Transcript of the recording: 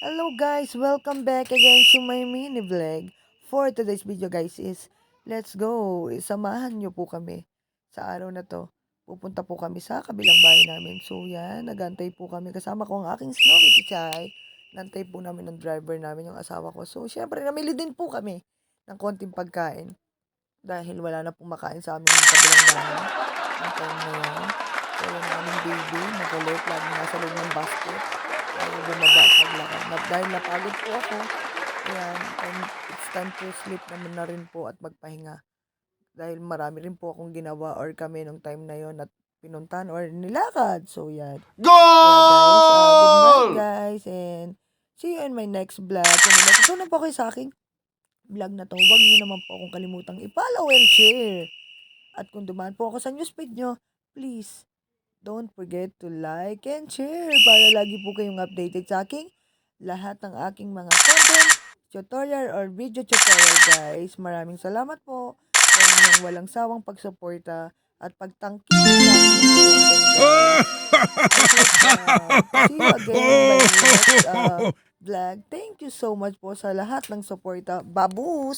Hello guys, welcome back again to my mini vlog. For today's video guys is, let's go. Samahan nyo po kami sa araw na to. Pupunta po kami sa kabilang bahay namin. So yan, nagantay po kami. Kasama ko ang aking Snowy Chichay. Nantay po namin ng driver namin, yung asawa ko. So syempre, namili din po kami ng konting pagkain. Dahil wala na pong makain sa aming kabilang bahay. Ang time na yan. So yun ang aming baby, nagulit, lagi nasa loob ng basket. Ayaw bumaba paglakad. Dahil napagod po ako, ayan, and it's time to sleep naman na rin po at magpahinga. Dahil marami rin po akong ginawa or kami nung time na yon at pinuntan or nilakad. So yan. Kaya guys, good night guys and see you in my next vlog. Kung natutunan po kayo sa aking vlog na to, huwag niyo naman po akong kalimutang i-follow and share. At kung dumaan po ako sa newsfeed nyo, please, don't forget to like and share para lagi po kayong updated sa aking lahat ng aking mga content, tutorial or video tutorial guys. Maraming salamat po sa inyong walang sawang pagsuporta at pagtangki sa aking content guys. See you again by the next vlog. Thank you so much po sa lahat ng suporta. Babus!